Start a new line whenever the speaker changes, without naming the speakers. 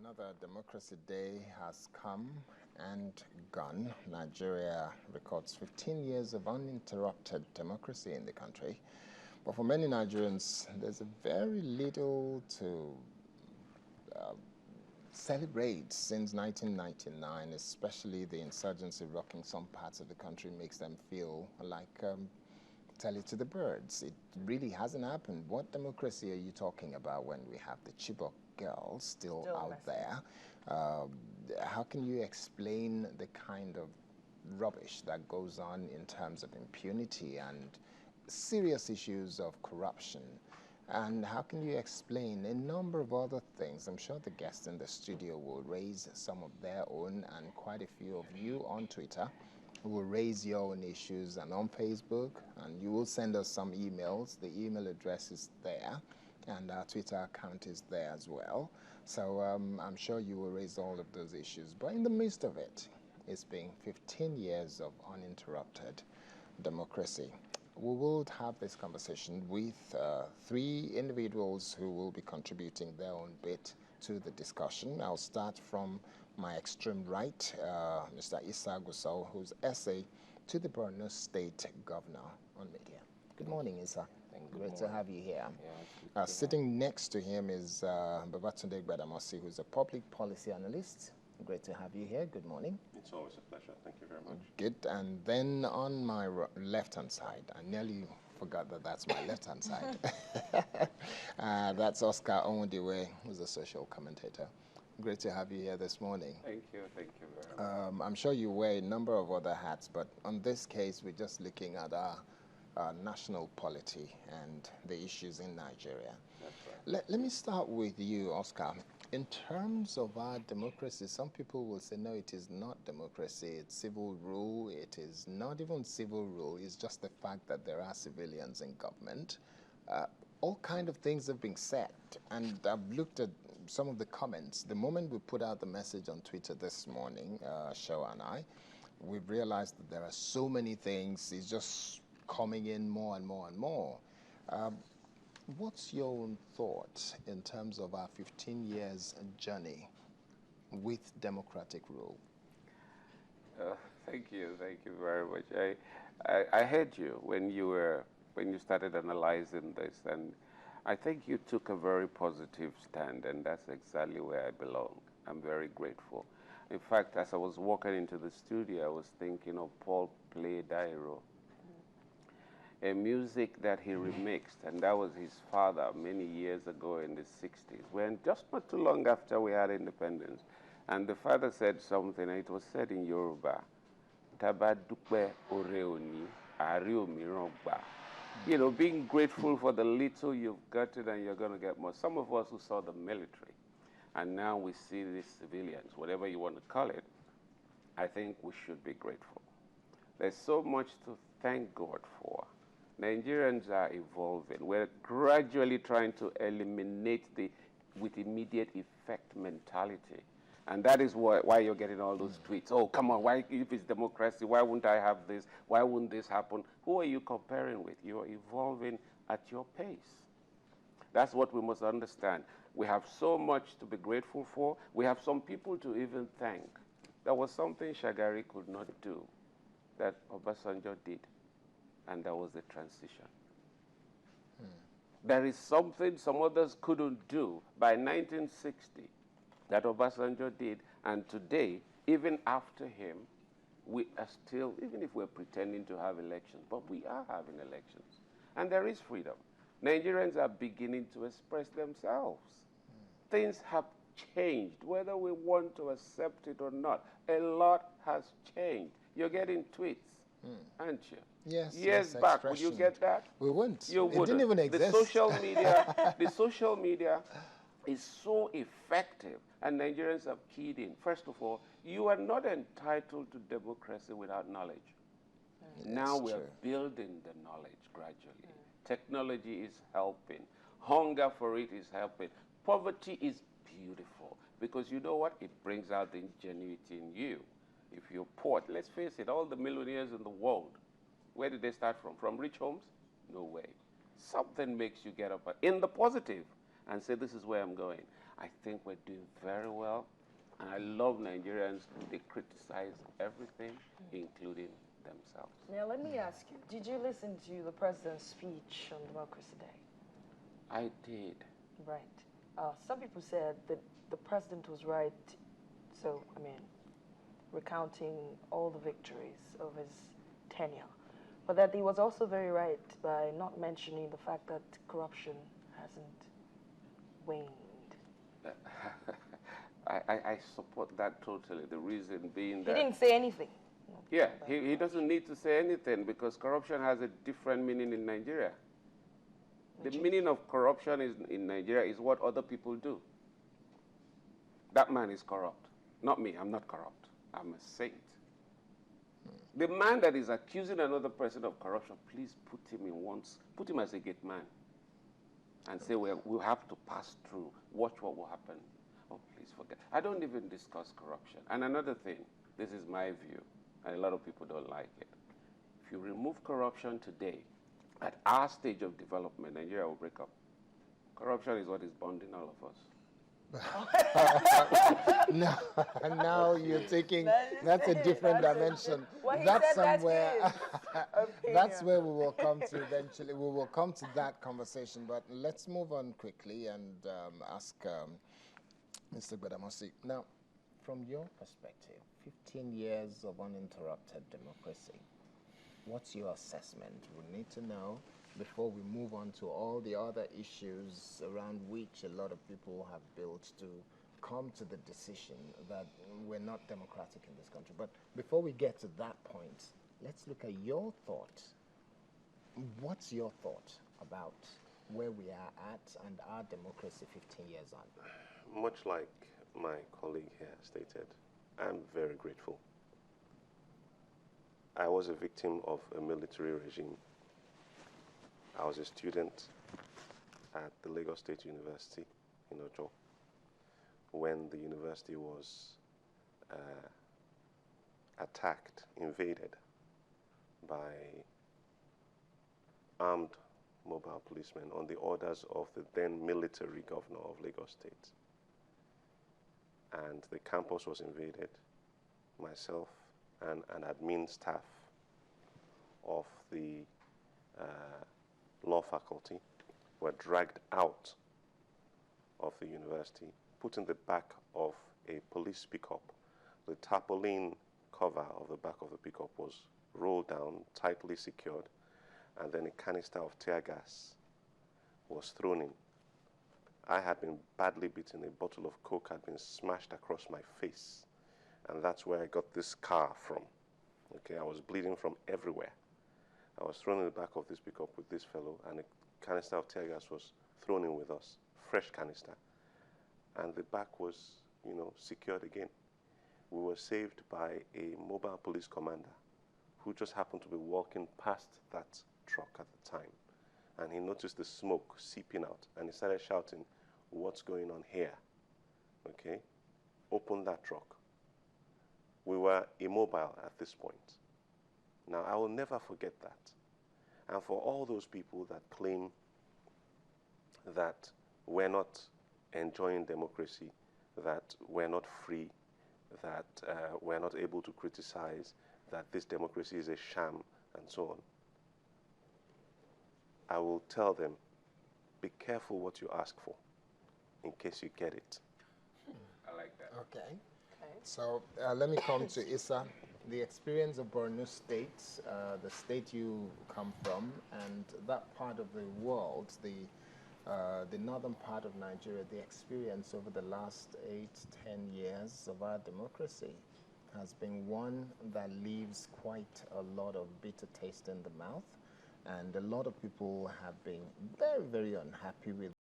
Another Democracy Day has come and gone. Nigeria records 15 years of uninterrupted democracy in the country. But for many Nigerians, there's very little to celebrate since 1999, especially the insurgency rocking some parts of the country makes them feel like tell it to the birds. It really hasn't happened. What democracy are you talking about when we have the Chibok girls still out there? How can you explain the kind of rubbish that goes on in terms of impunity and serious issues of corruption? And how can you explain a number of other things? I'm sure the guests in the studio will raise some of their own, and quite a few of you on Twitter will raise your own issues, and on Facebook, and you will send us some emails. The email address is there, and our Twitter account is there as well. So I'm sure you will raise all of those issues. But in the midst of it, it's been 15 years of uninterrupted democracy. We will have this conversation with three individuals who will be contributing their own bit to the discussion. I'll start from my extreme right, Mr. Issa Gusau, who's essay to the Borno State Governor on Media. Good morning, Issa. Great to have you here. Yeah, sitting next to him is Babatunde Gbadamosi, who's a public policy analyst. Great to have you here. Good morning.
It's always a pleasure. Thank you very much.
Good. And then on my left-hand side, I nearly forgot that that's my left-hand side. That's Oscar Onwudiwe, who's a social commentator. Great to have you here this morning.
Thank you very much.
I'm sure you wear a number of other hats, but on this case, we're just looking at our national polity and the issues in Nigeria.
That's right.
Let me start with you, Oscar. In terms of our democracy, some people will say, no, it is not democracy, it's civil rule. It is not even civil rule, it's just the fact that there are civilians in government. All kind of things have been said, and I've looked at some of the comments. The moment we put out the message on Twitter this morning, Show and I, we've realized that there are so many things. It's just coming in more and more and more. What's your own thought in terms of our 15 years journey with democratic rule?
Thank you very much. I heard you when you started analyzing this, and I think you took a very positive stand, and that's exactly where I belong. I'm very grateful. In fact, as I was walking into the studio, I was thinking of Paul Play Dairo, a music that he remixed, and that was his father many years ago in the 60s, when just not too long after we had independence. And the father said something, and it was said in Yoruba, Taba dupe oreoni, ari omiran gba. You know, being grateful for the little you've gotten and you're going to get more. Some of us who saw the military, and now we see these civilians, whatever you want to call it, I think we should be grateful. There's so much to thank God for. Nigerians are evolving. We're gradually trying to eliminate the with immediate effect mentality. And that is why you're getting all those tweets. Oh, come on, why, if it's democracy, why wouldn't I have this? Why wouldn't this happen? Who are you comparing with? You're evolving at your pace. That's what we must understand. We have so much to be grateful for. We have some people to even thank. There was something Shagari could not do that Obasanjo did, and that was the transition. There is something some others couldn't do by 1960 that Obasanjo did, and today, even after him, we are still, even if we're pretending to have elections, but we are having elections, and there is freedom. Nigerians are beginning to express themselves. Things have changed, whether we want to accept it or not. A lot has changed. You're getting tweets, aren't you?
Yes.
Years back, would you get that?
We wouldn't.
You wouldn't.
It didn't even exist.
The social media is so effective, and Nigerians have keyed in. First of all, you are not entitled to democracy without knowledge. Now we're building the knowledge gradually. Technology is helping. Hunger for it is helping. Poverty is beautiful, because you know what? It brings out the ingenuity in you. If you're poor, let's face it, all the millionaires in the world, where did they start from? From rich homes? No way. Something makes you get up in the positive. and say, this is where I'm going. I think we're doing very well. And I love Nigerians. They criticize everything, including themselves.
Now, let me ask you, did you listen to the president's speech on Democracy Day?
I did.
Right. Some people said that the president was right, so, I mean, recounting all the victories of his tenure, but that he was also very right by not mentioning the fact that corruption hasn't waned.
I support that totally. The reason being
He
that...
didn't say anything.
Yeah, he doesn't need to say anything because corruption has a different meaning in Nigeria. The meaning of corruption in Nigeria is what other people do. That man is corrupt. Not me, I'm not corrupt. I'm a saint. The man that is accusing another person of corruption, please put him as a gate man and say, we'll have to pass through. Watch what will happen. Oh, please forget. I don't even discuss corruption. And another thing, this is my view, and a lot of people don't like it. If you remove corruption today, at our stage of development, Nigeria will break up. Corruption is what is bonding all of us.
Now you're taking, that's a different dimension. That's somewhere, that's where we will come to eventually. We will come to that conversation, but let's move on quickly and ask Mr. Gbadamosi. Now, from your perspective, 15 years of uninterrupted democracy, what's your assessment? We need to know before we move on to all the other issues around which a lot of people have built to come to the decision that we're not democratic in this country. But before we get to that point, let's look at your thought. What's your thought about where we are at and our democracy 15 years on?
Much like my colleague here stated, I'm very grateful. I was a victim of a military regime. I was a student at the Lagos State University in Ojo when the university was attacked, invaded by armed mobile policemen on the orders of the then military governor of Lagos State. And the campus was invaded. Myself and an admin staff of the law faculty were dragged out of the university, put in the back of a police pickup. The tarpaulin cover of the back of the pickup was rolled down, tightly secured, and then a canister of tear gas was thrown in. I had been badly beaten. A bottle of Coke had been smashed across my face, and that's where I got this scar from. Okay, I was bleeding from everywhere. I was thrown in the back of this pickup with this fellow, and a canister of tear gas was thrown in with us, fresh canister. And the back was, secured again. We were saved by a mobile police commander who just happened to be walking past that truck at the time. And he noticed the smoke seeping out, and he started shouting, "What's going on here?" Okay? Open that truck. We were immobile at this point. Now, I will never forget that. And for all those people that claim that we're not enjoying democracy, that we're not free, that we're not able to criticize, that this democracy is a sham, and so on, I will tell them, be careful what you ask for, in case you get it.
I like that.
Okay. So let me come to Issa. The experience of Borno State, the state you come from, and that part of the world, the northern part of Nigeria, the experience over the last 8-10 years of our democracy has been one that leaves quite a lot of bitter taste in the mouth, and a lot of people have been very, very unhappy with